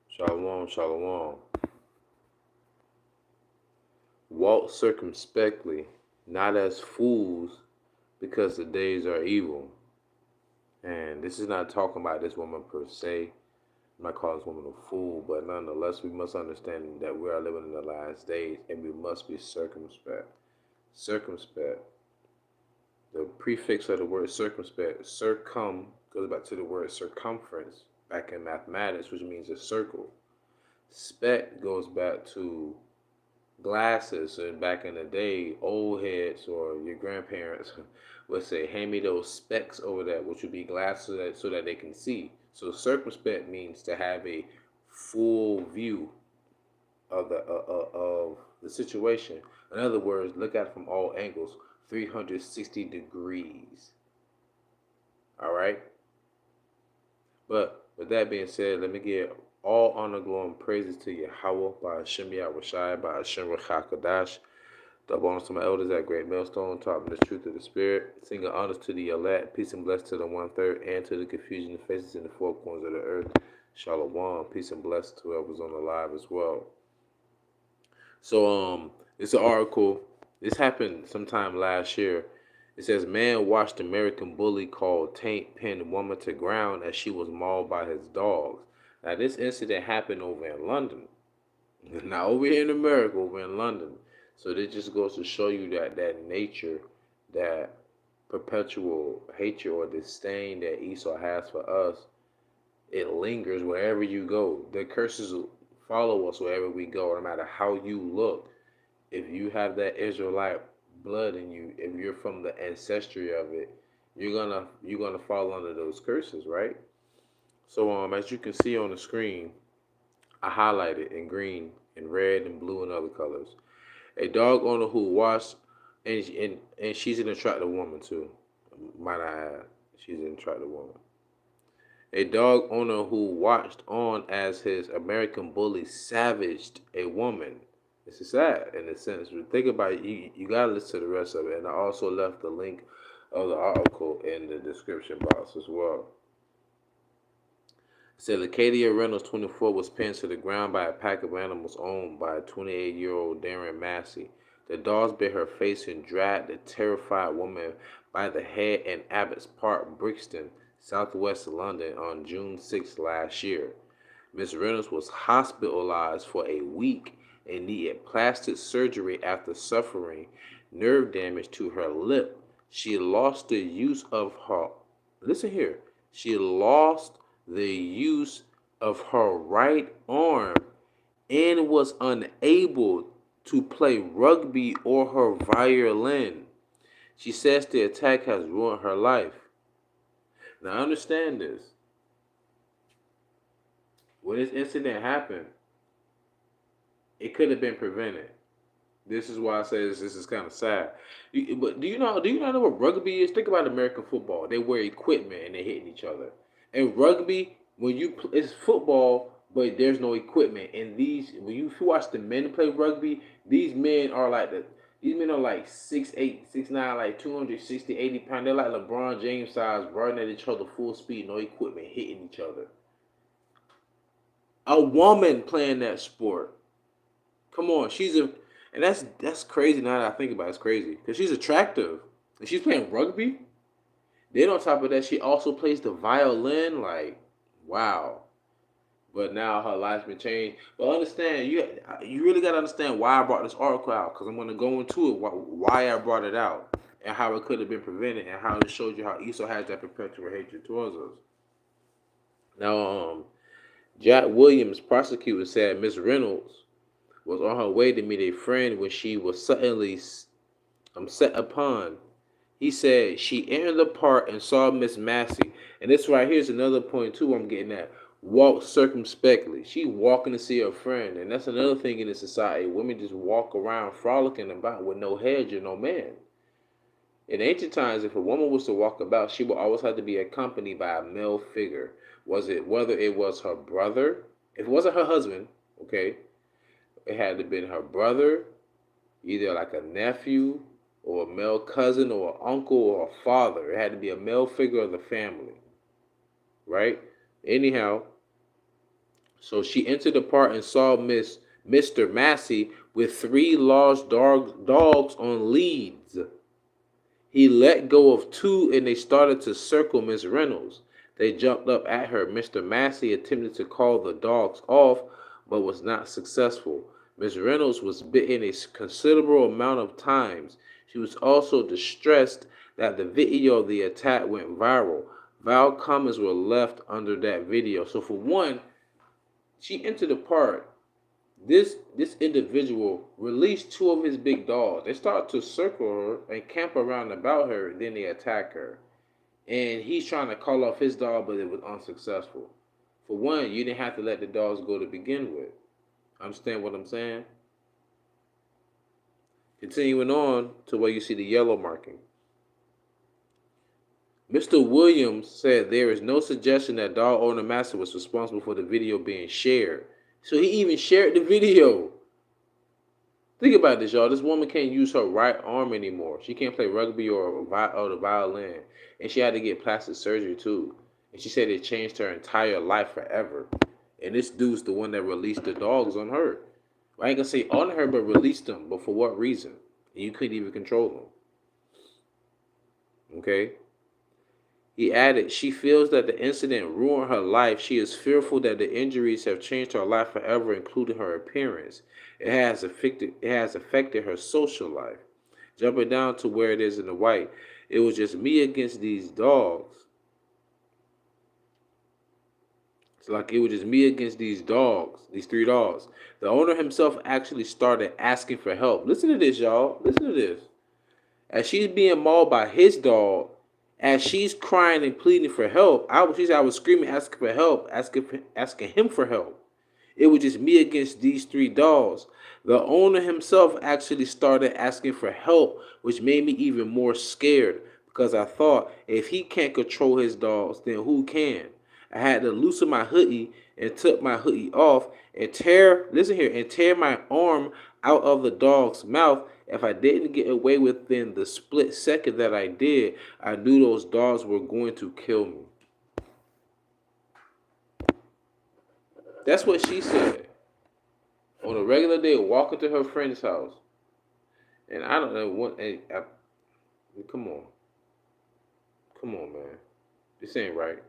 Shalom, shalom. Walk circumspectly, not as fools, because the days are evil. And this is not talking about this woman per se. I'm not calling this woman a fool, but nonetheless, we must understand that we are living in the last days, and we must be circumspect. Circumspect. The prefix of the word circumspect, circum, goes back to the word circumference, back in mathematics, which means a circle. Spec goes back to glasses, and back in the day, old heads or your grandparents would say, hand me those specs over there, which would be glasses so that they can see. So circumspect means to have a full view of the situation. In other words, look at it from all angles, 360 degrees. All right? But with that being said, let me give all honor, glory, and praises to YAHAWAH by Hashem YAHAWASHI by Hashem QADASH. Double honors to my elders at Great Millstone, taught me the truth of the Spirit. Singing honors to the elect, peace and bless to the 1/3, and to the confusion of faces in the four corners of the earth. Shalom, peace and bless to whoever's on the live as well. So it's an article. This happened sometime last year. It says, man watched American bully called Taint pin woman to ground as she was mauled by his dogs. Now, this incident happened over in London. Not over here in America, over in London. So this just goes to show you that nature, that perpetual hatred or disdain that Esau has for us, it lingers wherever you go. The curses follow us wherever we go, no matter how you look. If you have that Israelite blood in you, if you're from the ancestry of it, you're gonna fall under those curses, right? So as you can see on the screen, I highlighted in green and red and blue and other colors. A dog owner who watched, and she's an attractive woman too. Might I add, she's an attractive woman. A dog owner who watched on as his American bully savaged a woman. This is sad in a sense. But think about it. You gotta listen to the rest of it. And I also left the link of the article in the description box as well. It said Lacadia Reynolds, 24, was pinned to the ground by a pack of animals owned by 28-year-old Darren Massey. The dogs bit her face and dragged the terrified woman by the head in Abbots Park, Brixton, southwest London, on June 6 last year. Miss Reynolds was hospitalized for a week and needed plastic surgery after suffering nerve damage to her lip. She lost the use of her, listen here, she lost the use of her right arm and was unable to play rugby or her violin. She says the attack has ruined her life. Now understand this. When this incident happened, it could have been prevented. This is why I say this is kind of sad. But do you not know what rugby is? Think about American football. They wear equipment and they're hitting each other. And rugby, it's football, but there's no equipment. And when you watch the men play rugby, these men are like 6'8", 6'9", like 260, 80 pounds. They're like LeBron James size, running at each other full speed, no equipment, hitting each other. A woman playing that sport. Come on, and that's crazy now that I think about it. It's crazy because she's attractive and she's playing rugby. Then on top of that, she also plays the violin. Like, wow. But now her life's been changed. But understand, you really got to understand why I brought this article out, because I'm going to go into it, why I brought it out, and how it could have been prevented, and how it showed you how Esau has that perpetual hatred towards us. Now, Jack Williams, prosecutor, said Miss Reynolds was on her way to meet a friend when she was suddenly set upon. He said she entered the park and saw Miss Massey. And this right here is another point, too, I'm getting at. Walk circumspectly. She walking to see her friend. And that's another thing in this society. Women just walk around frolicking about with no hedge or no man. In ancient times, if a woman was to walk about, she would always have to be accompanied by a male figure. Whether it was her brother, if it wasn't her husband, okay, it had to have been her brother, either like a nephew or a male cousin or an uncle or a father. It had to be a male figure of the family. right? Anyhow, so she entered the park and saw Mr. Massey with three large dogs on leads. He let go of two and they started to circle Miss Reynolds. They jumped up at her. Mr. Massey attempted to call the dogs off, but was not successful. Miss Reynolds was bitten a considerable amount of times. She was also distressed that the video of the attack went viral. Vile comments were left under that video. So for one, she entered the park. This individual released two of his big dogs. They start to circle her and camp around about her, then they attack her. And he's trying to call off his dog, but it was unsuccessful. For one, you didn't have to let the dogs go to begin with. Understand what I'm saying? Continuing on to where you see the yellow marking. Mr. Williams said there is no suggestion that dog owner Master was responsible for the video being shared. So he even shared the video. Think about this, y'all. This woman can't use her right arm anymore. She can't play rugby or the violin. And she had to get plastic surgery too. And she said it changed her entire life forever. And this dude's the one that released the dogs on her. I ain't gonna say on her, but released them. But for what reason? And you couldn't even control them. Okay? He added, she feels that the incident ruined her life. She is fearful that the injuries have changed her life forever, including her appearance. It has affected her social life. Jumping down to where it is in the white. It was just me against these dogs. It's like it was just me against these dogs, these three dogs. The owner himself actually started asking for help. Listen to this, y'all. Listen to this. As she's being mauled by his dog, as she's crying and pleading for help, I was screaming, asking for help, asking him for help. It was just me against these three dogs. The owner himself actually started asking for help, which made me even more scared because I thought if he can't control his dogs, then who can? I had to loosen my hoodie and took my hoodie off and tear my arm out of the dog's mouth. If I didn't get away within the split second that I did, I knew those dogs were going to kill me. That's what she said. On a regular day, walking to her friend's house. And I don't know what. Come on. Come on, man. This ain't right.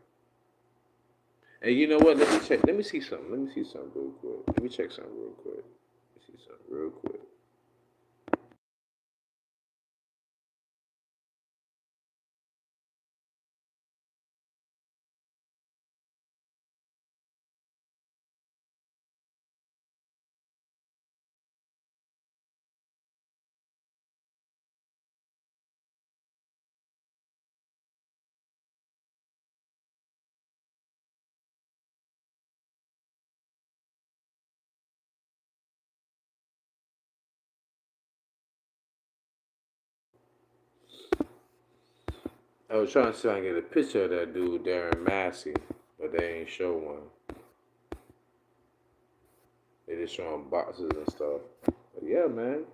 And you know what? Let me check. Let me see something. Let me see something real quick. Let me check something real quick. Let me see something real quick. I was trying to see if I can get a picture of that dude, Darren Massey, but they ain't show one. They just showing boxes and stuff. But yeah, man.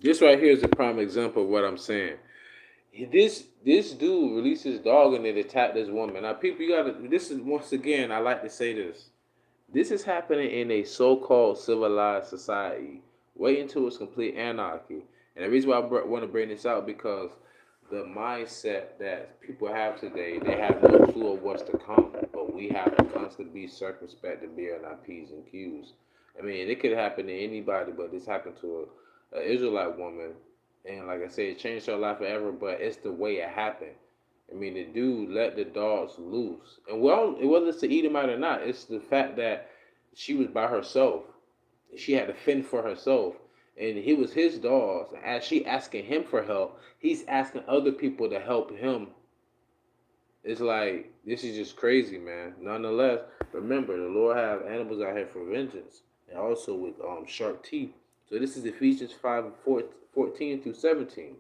This right here is a prime example of what I'm saying. This dude released his dog and then attacked this woman. Now, people, you gotta. This is once again. I like to say this. This is happening in a so-called civilized society. Wait until it's complete anarchy. And the reason why I want to bring this out because the mindset that people have today, they have no clue of what's to come. But we have to constantly be circumspect to be on our P's and Q's. I mean, it could happen to anybody, but this happened to an Israelite woman. And like I said, it changed her life forever, but it's the way it happened. I mean, the dude let the dogs loose. And well, whether it's the Edomite or not, it's the fact that she was by herself. She had to fend for herself. And he was his dogs. As she asking him for help, he's asking other people to help him. It's like, this is just crazy, man. Nonetheless, remember, the Lord have animals out here for vengeance. And also with sharp teeth. So this is Ephesians 5:14 through 17.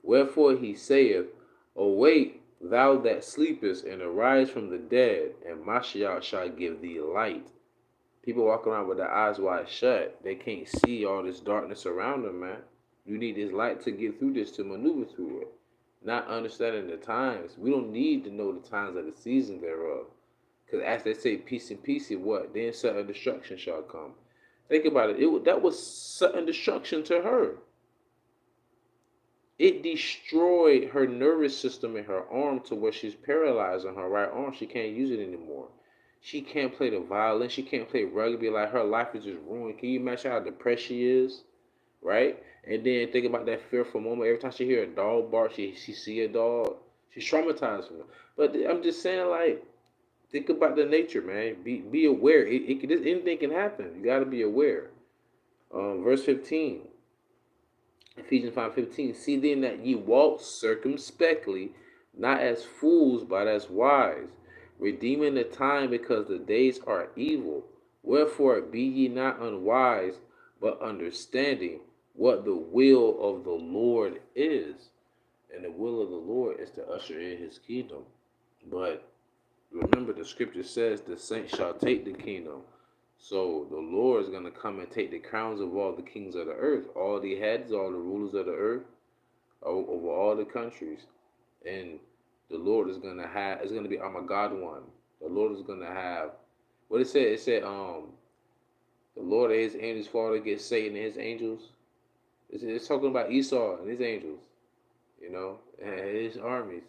Wherefore he saith, awake, thou that sleepest, and arise from the dead, and Mashiach shall give thee light. People walk around with their eyes wide shut. They can't see all this darkness around them, man. You need this light to get through this, to maneuver through it. not understanding the times. We don't need to know the times of the season thereof. Because as they say, peace and peace, what? Then sudden destruction shall come. Think about it. That was sudden destruction to her. It destroyed her nervous system in her arm to where she's paralyzed on her right arm. She can't use it anymore. She can't play the violin. She can't play rugby. Like, her life is just ruined. Can you imagine how depressed she is? Right? And then think about that fearful moment. Every time she hear a dog bark, she see a dog. She's traumatized from it. But I'm just saying, like, think about the nature, man. Be aware. Anything can happen. You got to be aware. Verse 15. Ephesians 5:15. See then that ye walk circumspectly, not as fools, but as wise, redeeming the time, because the days are evil. Wherefore be ye not unwise, but understanding what the will of the Lord is. And the will of the Lord is to usher in his kingdom. But remember, the scripture says the saints shall take the kingdom. So the Lord is going to come and take the crowns of all the kings of the earth, all the heads, all the rulers of the earth, over all the countries. And the Lord is going to have, it's going to be Armageddon. The Lord is going to have, what it said? It said, the Lord and his angels fought against Satan and his angels. It's talking about Esau and his angels, and his armies,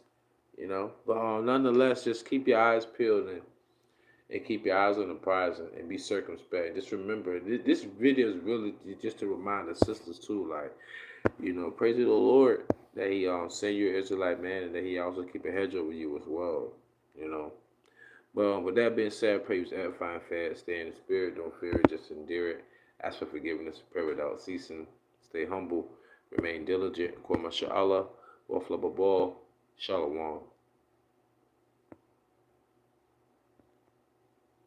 But nonetheless, just keep your eyes peeled and keep your eyes on the prize and be circumspect. Just remember, this video is really just to remind the sisters too, like, praise the Lord that he send you an Israelite man, and that he also keep a hedge over you as well, But with that being said, pray you edify and fed, stay in the spirit, don't fear it, just endure it. Ask for forgiveness, pray without ceasing, stay humble, remain diligent, call MashaAllah, Shalom.